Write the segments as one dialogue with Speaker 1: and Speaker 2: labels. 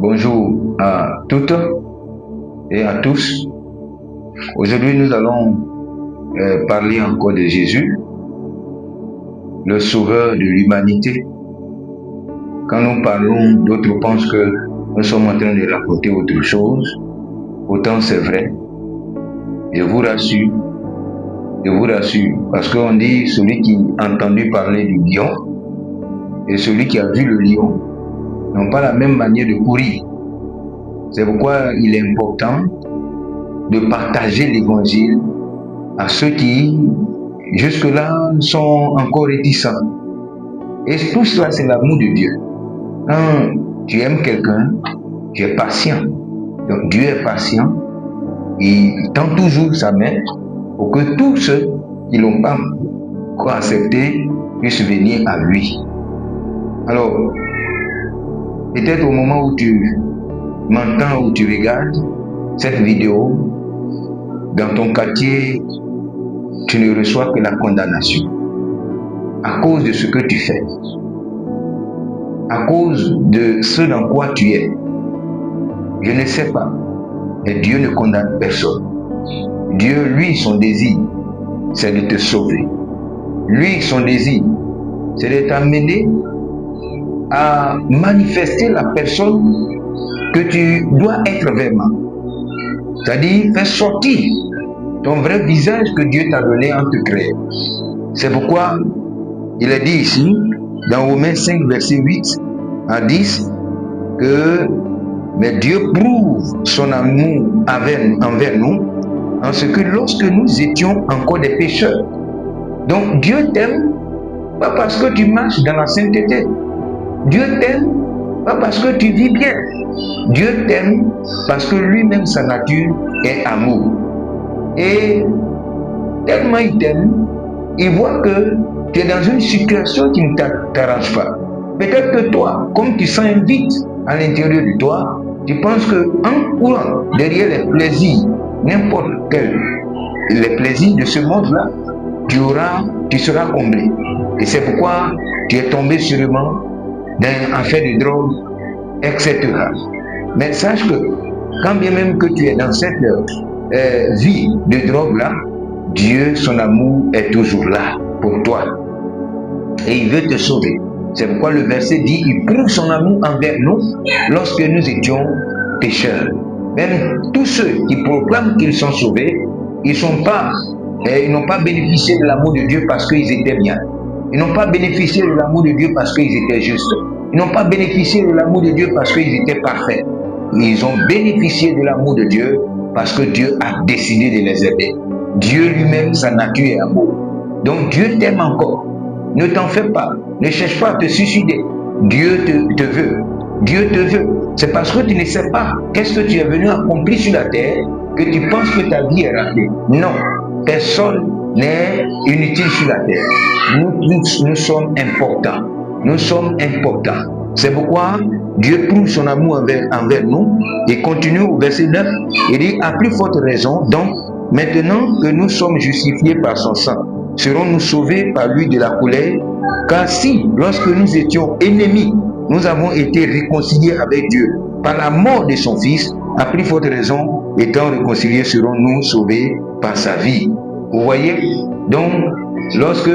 Speaker 1: Bonjour à toutes et à tous. Aujourd'hui, nous allons parler encore de Jésus, le sauveur de l'humanité. Quand nous parlons, d'autres pensent que nous sommes en train de raconter autre chose. Pourtant, c'est vrai. Je vous rassure, parce qu'on dit celui qui a entendu parler du lion et celui qui a vu le lion n'ont pas la même manière de courir. C'est pourquoi il est important de partager l'évangile à ceux qui, jusque-là, sont encore réticents. Et tout cela, c'est l'amour de Dieu. Quand tu aimes quelqu'un, tu es patient. Donc Dieu est patient. Il tend toujours sa main pour que tous ceux qui ne l'ont pas encore accepté puissent venir à lui. Alors, peut-être au moment où tu m'entends, où tu regardes cette vidéo, dans ton quartier, tu ne reçois que la condamnation à cause de ce que tu fais, à cause de ce dans quoi tu es. Je ne sais pas, mais Dieu ne condamne personne. Dieu, lui, son désir, c'est de te sauver. Lui, son désir, c'est de t'amener à manifester la personne que tu dois être vraiment. C'est-à-dire faire sortir ton vrai visage que Dieu t'a donné en te créant. C'est pourquoi il est dit ici, dans Romains 5, verset 8 à 10, que mais Dieu prouve son amour envers nous, en ce que lorsque nous étions encore des pécheurs. Donc Dieu t'aime, pas parce que tu marches dans la sainteté. Dieu t'aime, pas parce que tu vis bien. Dieu t'aime parce que lui-même, sa nature est amour. Et tellement il t'aime, il voit que tu es dans une situation qui ne t'arrange pas. Peut-être que toi, comme tu sens un vide à l'intérieur de toi, tu penses qu'en courant derrière les plaisirs, n'importe quel, les plaisirs de ce monde-là, tu seras comblé. Et c'est pourquoi tu es tombé sûrement dans une affaire de drogue, etc. Mais sache que quand bien même que tu es dans cette vie de drogue-là, Dieu, son amour est toujours là pour toi. Et il veut te sauver. C'est pourquoi le verset dit, il prouve son amour envers nous lorsque nous étions pécheurs. Même tous ceux qui proclament qu'ils sont sauvés, ils n'ont pas bénéficié de l'amour de Dieu parce qu'ils étaient bien. Ils n'ont pas bénéficié de l'amour de Dieu parce qu'ils étaient justes. Ils n'ont pas bénéficié de l'amour de Dieu parce qu'ils étaient parfaits. Ils ont bénéficié de l'amour de Dieu parce que Dieu a décidé de les aider. Dieu lui-même, sa nature est amour. Donc Dieu t'aime encore. Ne t'en fais pas. Ne cherche pas à te suicider. Dieu te veut. Dieu te veut. C'est parce que tu ne sais pas qu'est-ce que tu es venu accomplir sur la terre que tu penses que ta vie est ratée. Non. Personne n'est inutile sur la terre. Nous sommes importants. Nous sommes importants. C'est pourquoi Dieu prouve son amour envers nous et continue au verset 9. Il dit, à plus forte raison, donc, maintenant que nous sommes justifiés par son sang, serons-nous sauvés par lui de la colère? Car si, lorsque nous étions ennemis, nous avons été réconciliés avec Dieu par la mort de son Fils, à plus forte raison, étant réconciliés, serons-nous sauvés par sa vie. Vous voyez? Donc, lorsque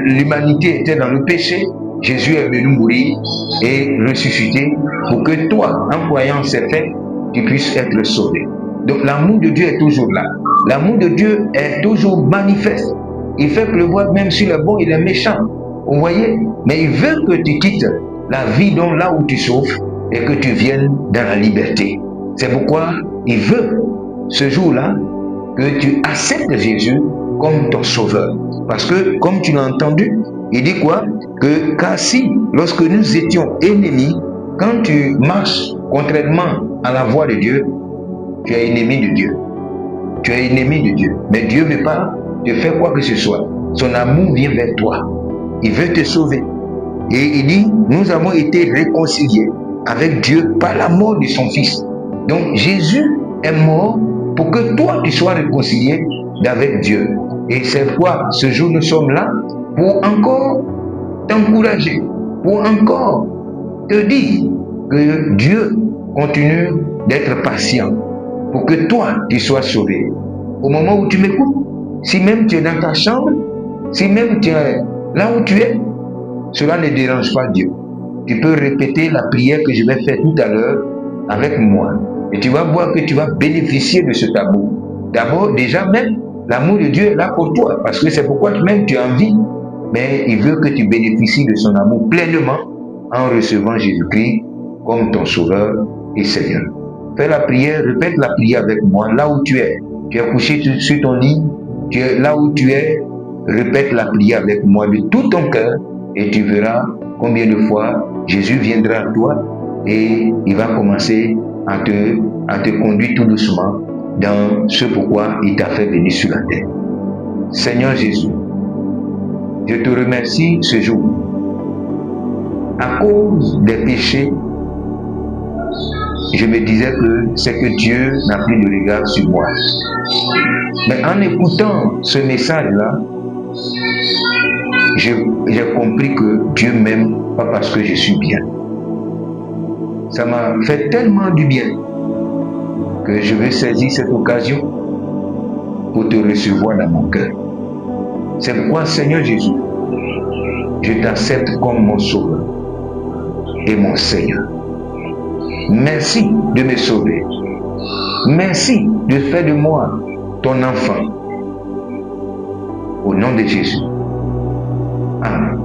Speaker 1: l'humanité était dans le péché, Jésus est venu mourir et ressusciter pour que toi, en croyant ces faits, tu puisses être sauvé. Donc l'amour de Dieu est toujours là. L'amour de Dieu est toujours manifeste. Il fait pleuvoir même sur les bons et les méchants. Vous voyez? Mais il veut que tu quittes la vie dont là où tu souffres et que tu viennes dans la liberté. C'est pourquoi il veut ce jour-là que tu acceptes Jésus comme ton sauveur. Parce que, comme tu l'as entendu, il dit quoi? Que car si, lorsque nous étions ennemis, quand tu marches contrairement à la voie de Dieu, tu es ennemi de Dieu. Tu es ennemi de Dieu. Mais Dieu ne veut pas te faire quoi que ce soit. Son amour vient vers toi. Il veut te sauver. Et il dit, nous avons été réconciliés avec Dieu par la mort de son Fils. Donc Jésus est mort pour que toi tu sois réconcilié avec Dieu. Et c'est pourquoi ce jour nous sommes là pour encore t'encourager, pour encore te dire que Dieu continue d'être patient pour que toi, tu sois sauvé. Au moment où tu m'écoutes, si même tu es dans ta chambre, si même tu es là où tu es, cela ne dérange pas Dieu. Tu peux répéter la prière que je vais faire tout à l'heure avec moi. Et tu vas voir que tu vas bénéficier de ce tabou. D'abord, déjà même, l'amour de Dieu est là pour toi. Parce que c'est pourquoi même tu as envie. Mais il veut que tu bénéficies de son amour pleinement en recevant Jésus-Christ comme ton sauveur et Seigneur. Fais la prière, répète la prière avec moi. Là où tu es couché sur ton lit, tu es là où tu es, répète la prière avec moi de tout ton cœur et tu verras combien de fois Jésus viendra à toi et il va commencer à te conduire tout doucement dans ce pourquoi il t'a fait venir sur la terre. Seigneur Jésus, je te remercie ce jour. À cause des péchés, je me disais que c'est que Dieu n'a plus de regard sur moi. Mais en écoutant ce message-là, j'ai compris que Dieu m'aime pas parce que je suis bien. Ça m'a fait tellement du bien que je vais saisir cette occasion pour te recevoir dans mon cœur. C'est pourquoi, Seigneur Jésus, je t'accepte comme mon sauveur et mon Seigneur. Merci de me sauver. Merci de faire de moi ton enfant. Au nom de Jésus. Amen.